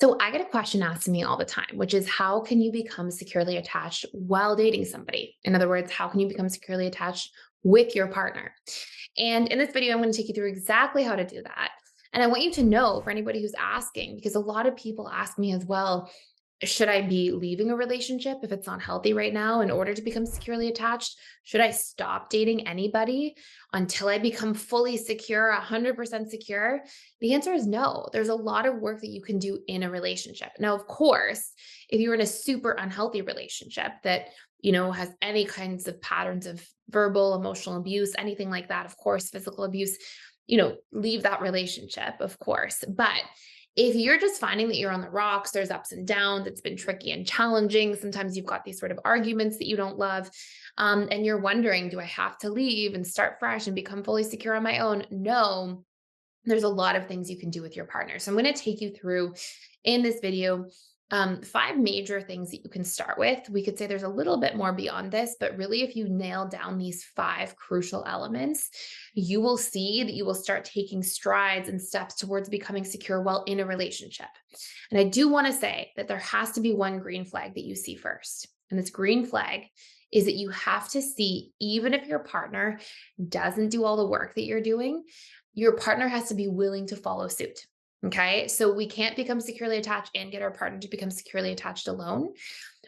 So I get a question asked to me all the time, which is how can you become securely attached while dating somebody? In other words, how can you become securely attached with your partner? And in this video, I'm going to take you through exactly how to do that. And I want you to know for anybody who's asking, because a lot of people ask me as well, should I be leaving a relationship if it's not healthy right now in order to become securely attached? Should I stop dating anybody until I become fully secure, 100% secure? The answer is no. There's a lot of work that you can do in a relationship. Now, of course, if you're in a super unhealthy relationship that, has any kinds of patterns of verbal, emotional abuse, anything like that, of course, physical abuse, leave that relationship, of course. But if you're just finding that you're on the rocks, there's ups and downs, it's been tricky and challenging. Sometimes you've got these sort of arguments that you don't love. And you're wondering, do I have to leave and start fresh and become fully secure on my own? No, there's a lot of things you can do with your partner. So I'm going to take you through in this video five major things that you can start with. We could say there's a little bit more beyond this, but really, if you nail down these five crucial elements, you will see that you will start taking strides and steps towards becoming secure while in a relationship. And I do want to say that there has to be one green flag that you see first. And this green flag is that you have to see, even if your partner doesn't do all the work that you're doing, your partner has to be willing to follow suit. Okay. So we can't become securely attached and get our partner to become securely attached alone.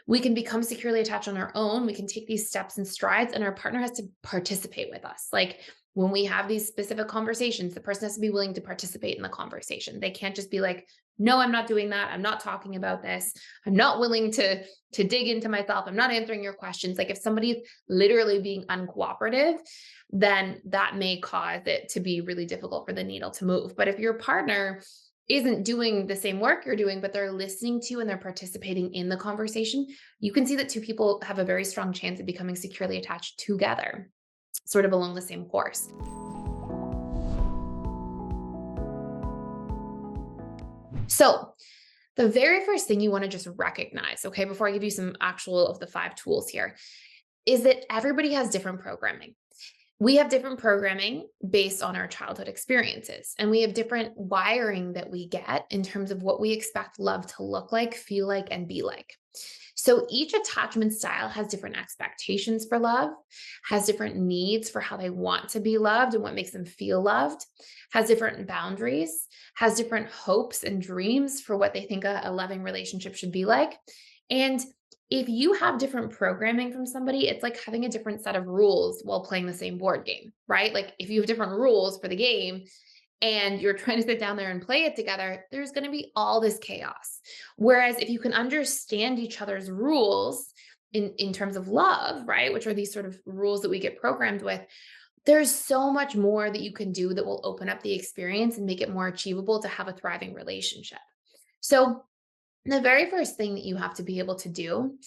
We can become securely attached on our own. We can take these steps and strides, and our partner has to participate with us. Like when we have these specific conversations, the person has to be willing to participate in the conversation. They can't just be like, no, I'm not doing that. I'm not talking about this. I'm not willing to dig into myself. I'm not answering your questions. Like if somebody's literally being uncooperative, then that may cause it to be really difficult for the needle to move. But if your partner isn't doing the same work you're doing, but they're listening to and they're participating in the conversation, you can see that two people have a very strong chance of becoming securely attached together, sort of along the same course. So, the very first thing you want to just recognize, okay, before I give you some actual of the five tools here, is that everybody has different programming. We have different programming based on our childhood experiences, and we have different wiring that we get in terms of what we expect love to look like, feel like, and be like. So each attachment style has different expectations for love, has different needs for how they want to be loved and what makes them feel loved, has different boundaries, has different hopes and dreams for what they think a loving relationship should be like. And if you have different programming from somebody, it's like having a different set of rules while playing the same board game, right? Like if you have different rules for the game and you're trying to sit down there and play it together, there's going to be all this chaos. Whereas if you can understand each other's rules in terms of love, right, which are these sort of rules that we get programmed with, there's so much more that you can do that will open up the experience and make it more achievable to have a thriving relationship. So the very first thing that you have to be able to do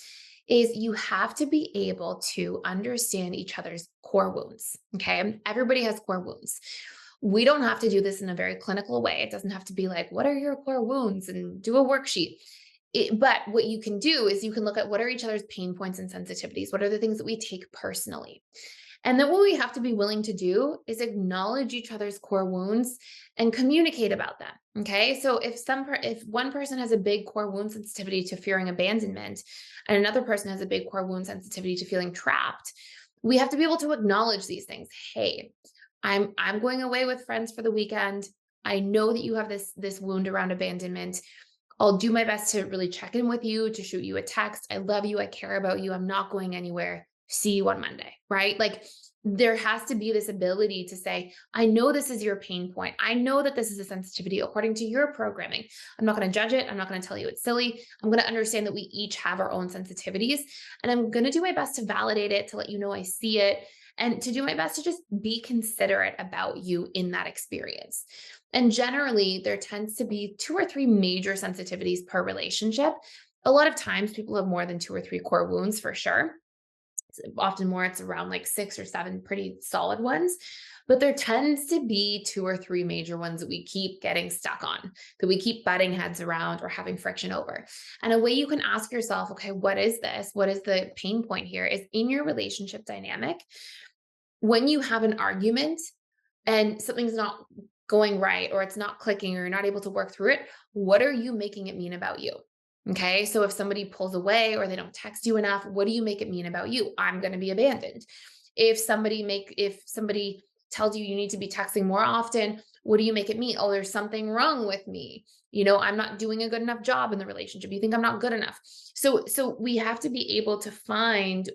is you have to be able to understand each other's core wounds. Okay. Everybody has core wounds. We don't have to do this in a very clinical way. It doesn't have to be like, what are your core wounds and do a worksheet. But what you can do is you can look at what are each other's pain points and sensitivities. What are the things that we take personally? And then what we have to be willing to do is acknowledge each other's core wounds and communicate about them. Okay. So if one person has a big core wound sensitivity to fearing abandonment and another person has a big core wound sensitivity to feeling trapped, we have to be able to acknowledge these things. Hey, I'm going away with friends for the weekend. I know that you have this wound around abandonment. I'll do my best to really check in with you, to shoot you a text. I love you. I care about you. I'm not going anywhere. See you on Monday, right? Like there has to be this ability to say, I know this is your pain point. I know that this is a sensitivity according to your programming. I'm not going to judge it. I'm not going to tell you it's silly. I'm going to understand that we each have our own sensitivities, and I'm going to do my best to validate it, to let you know I see it, and to do my best to just be considerate about you in that experience. And generally, there tends to be two or three major sensitivities per relationship. A lot of times, people have more than two or three core wounds for sure. Often more, it's around like six or seven pretty solid ones. But there tends to be two or three major ones that we keep getting stuck on, that we keep butting heads around or having friction over. And a way you can ask yourself, okay, what is this? What is the pain point here? Is in your relationship dynamic, when you have an argument and something's not going right, or it's not clicking, or you're not able to work through it, what are you making it mean about you? Okay. So if somebody pulls away or they don't text you enough, what do you make it mean about you? I'm going to be abandoned. If somebody tells you you need to be texting more often, what do you make it mean? Oh, there's something wrong with me. I'm not doing a good enough job in the relationship. You think I'm not good enough. So we have to be able to find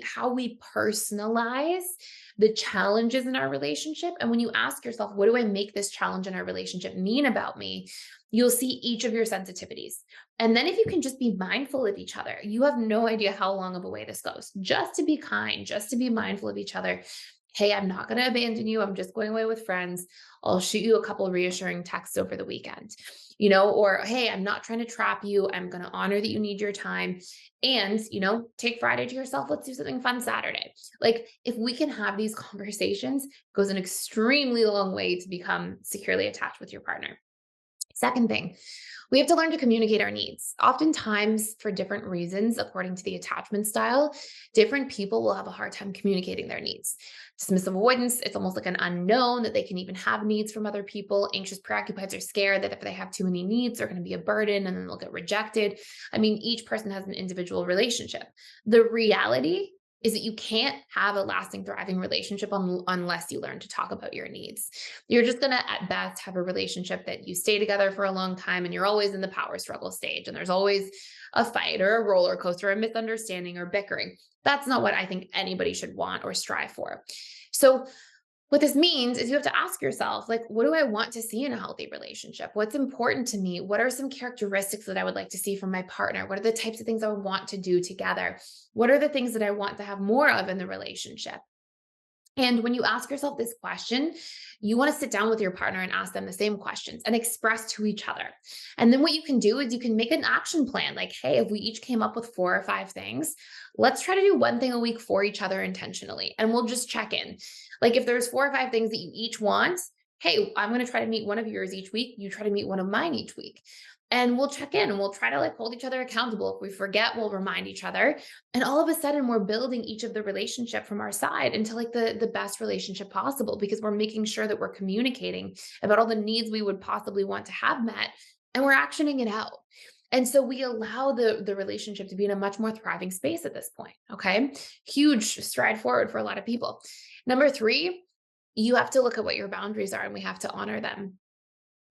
how we personalize the challenges in our relationship. And when you ask yourself, what do I make this challenge in our relationship mean about me? You'll see each of your sensitivities. And then if you can just be mindful of each other, you have no idea how long of a way this goes. Just to be kind, just to be mindful of each other. Hey, I'm not going to abandon you. I'm just going away with friends. I'll shoot you a couple reassuring texts over the weekend, or hey, I'm not trying to trap you. I'm going to honor that you need your time. And, take Friday to yourself. Let's do something fun Saturday. Like, if we can have these conversations, it goes an extremely long way to become securely attached with your partner. Second thing, we have to learn to communicate our needs. Oftentimes, for different reasons, according to the attachment style, different people will have a hard time communicating their needs. Dismissive avoidance, it's almost like an unknown that they can even have needs from other people. Anxious preoccupieds are scared that if they have too many needs, they're going to be a burden and then they'll get rejected. I mean, each person has an individual relationship. The reality is that you can't have a lasting, thriving relationship unless you learn to talk about your needs. You're just going to, at best, have a relationship that you stay together for a long time and you're always in the power struggle stage. And there's always a fight or a roller coaster, a misunderstanding or bickering. That's not what I think anybody should want or strive for. So what this means is you have to ask yourself, like, what do I want to see in a healthy relationship? What's important to me? What are some characteristics that I would like to see from my partner? What are the types of things I would want to do together? What are the things that I want to have more of in the relationship? And when you ask yourself this question, you want to sit down with your partner and ask them the same questions and express to each other. And then what you can do is you can make an action plan. Like, hey, if we each came up with 4 or 5 things, let's try to do one thing a week for each other intentionally. And we'll just check in. Like, if there's 4 or 5 things that you each want, hey, I'm going to try to meet one of yours each week. You try to meet one of mine each week. And we'll check in and we'll try to hold each other accountable. If we forget, we'll remind each other. And all of a sudden we're building each of the relationship from our side into the best relationship possible, because we're making sure that we're communicating about all the needs we would possibly want to have met, and we're actioning it out. And so we allow the relationship to be in a much more thriving space at this point. Okay. Huge stride forward for a lot of people. Number 3, you have to look at what your boundaries are and we have to honor them.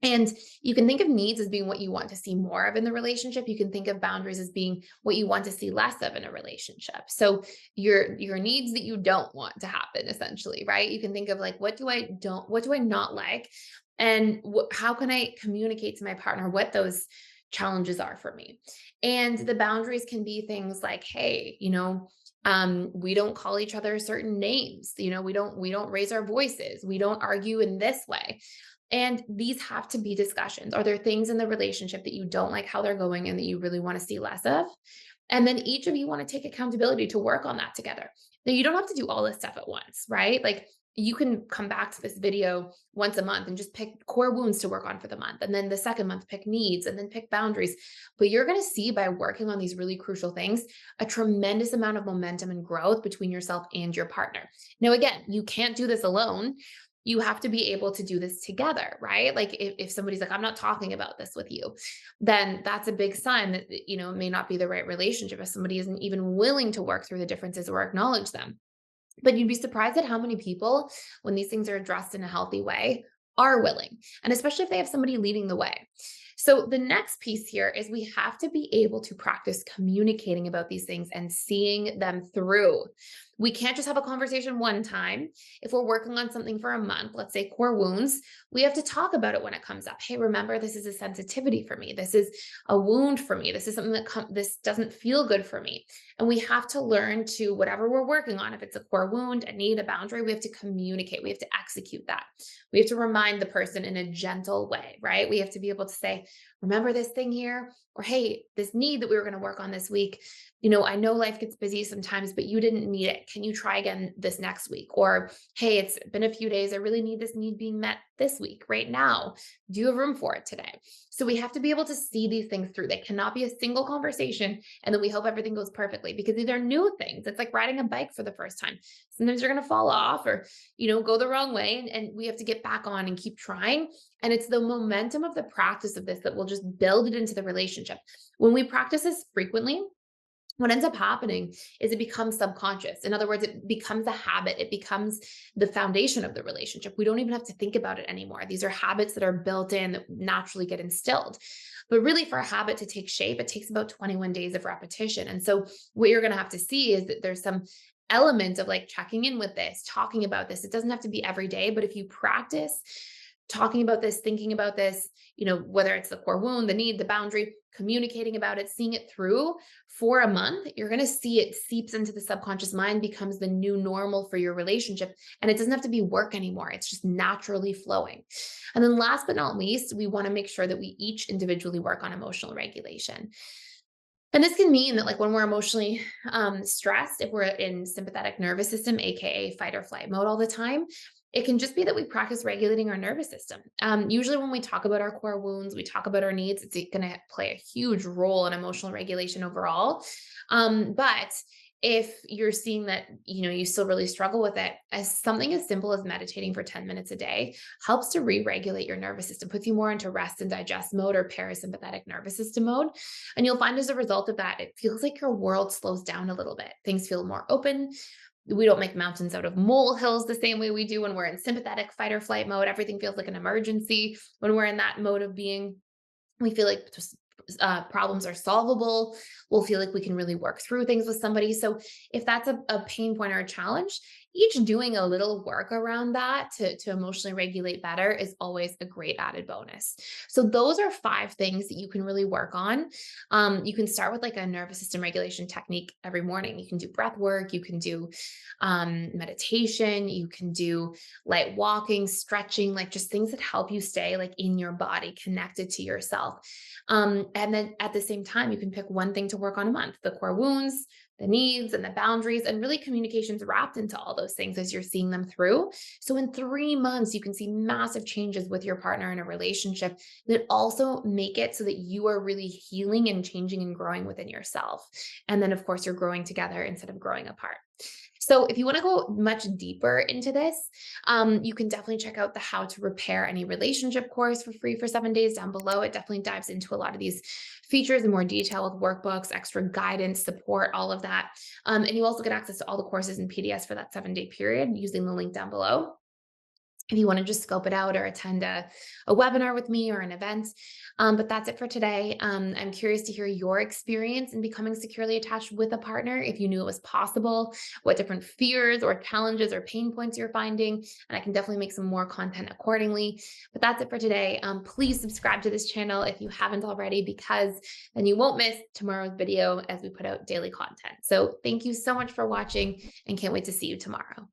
And you can think of needs as being what you want to see more of in the relationship. You can think of boundaries as being what you want to see less of in a relationship. So your needs that you don't want to happen, essentially, right? You can think of like, what do I not like? And how can I communicate to my partner what those challenges are for me? And the boundaries can be things like, hey, we don't call each other certain names. We don't raise our voices. We don't argue in this way. And these have to be discussions. Are there things in the relationship that you don't like how they're going and that you really want to see less of? And then each of you want to take accountability to work on that together. Now, you don't have to do all this stuff at once, right? Like, you can come back to this video once a month and just pick core wounds to work on for the month. And then the second month, pick needs and then pick boundaries. But you're going to see, by working on these really crucial things, a tremendous amount of momentum and growth between yourself and your partner. Now, again, you can't do this alone. You have to be able to do this together, right? Like, if somebody's like, I'm not talking about this with you, then that's a big sign that, it may not be the right relationship if somebody isn't even willing to work through the differences or acknowledge them. But you'd be surprised at how many people, when these things are addressed in a healthy way, are willing. And especially if they have somebody leading the way. So the next piece here is we have to be able to practice communicating about these things and seeing them through. We can't just have a conversation one time. If we're working on something for a month, let's say core wounds, we have to talk about it when it comes up. Hey, remember, this is a sensitivity for me. This is a wound for me. This is something this doesn't feel good for me. And we have to learn to, whatever we're working on, if it's a core wound, a need, a boundary, we have to communicate. We have to execute that. We have to remind the person in a gentle way, right? We have to be able to say, remember this thing here, or hey, this need that we were going to work on this week. I know life gets busy sometimes, but you didn't meet it. it. Can you try again this next week? Or, hey, it's been a few days. I really need this need being met this week, right now. Do you have room for it today? So we have to be able to see these things through. They cannot be a single conversation and then we hope everything goes perfectly, because these are new things. It's like riding a bike for the first time. Sometimes you're going to fall off or, go the wrong way, and we have to get back on and keep trying. And it's the momentum of the practice of this that will just build it into the relationship. When we practice this frequently, what ends up happening is it becomes subconscious. In other words, it becomes a habit. It becomes the foundation of the relationship. We don't even have to think about it anymore. These are habits that are built in, that naturally get instilled. But really, for a habit to take shape, it takes about 21 days of repetition. And so what you're going to have to see is that there's some element of like checking in with this, talking about this. It doesn't have to be every day, but if you practice talking about this, thinking about this, whether it's the core wound, the need, the boundary, communicating about it, seeing it through for a month, you're going to see it seeps into the subconscious mind, becomes the new normal for your relationship. And it doesn't have to be work anymore. It's just naturally flowing. And then last but not least, we want to make sure that we each individually work on emotional regulation. And this can mean that, like, when we're emotionally stressed, if we're in sympathetic nervous system, AKA fight or flight mode all the time, it can just be that we practice regulating our nervous system. Usually when we talk about our core wounds, we talk about our needs, it's going to play a huge role in emotional regulation overall. But if you're seeing that, you still really struggle with it, as something as simple as meditating for 10 minutes a day helps to re-regulate your nervous system, puts you more into rest and digest mode or parasympathetic nervous system mode. And you'll find as a result of that, it feels like your world slows down a little bit. Things feel more open. We don't make mountains out of molehills the same way we do when we're in sympathetic fight or flight mode. Everything feels like an emergency. When we're in that mode of being, we feel like problems are solvable. We'll feel like we can really work through things with somebody. So if that's a pain point or a challenge, each doing a little work around that to emotionally regulate better is always a great added bonus. So those are 5 things that you can really work on. You can start with like a nervous system regulation technique every morning. You can do breath work. You can do meditation. You can do light walking, stretching, like just things that help you stay like in your body, connected to yourself. And then at the same time, you can pick one thing to work on a month: the core wounds, the needs, and the boundaries, and really communications wrapped into all those things as you're seeing them through. So in 3 months, you can see massive changes with your partner in a relationship that also make it so that you are really healing and changing and growing within yourself. And then, of course, you're growing together instead of growing apart. So if you want to go much deeper into this, you can definitely check out the How to Repair Any Relationship course for free for 7 days down below. It definitely dives into a lot of these features in more detail with workbooks, extra guidance, support, all of that. And you also get access to all the courses in PDFs for that 7-day period using the link down below. If you want to just scope it out or attend a webinar with me or an event. But that's it for today. I'm curious to hear your experience in becoming securely attached with a partner. If you knew it was possible, what different fears or challenges or pain points you're finding, and I can definitely make some more content accordingly. But that's it for today. Please subscribe to this channel if you haven't already, because then you won't miss tomorrow's video as we put out daily content. So thank you so much for watching, and can't wait to see you tomorrow.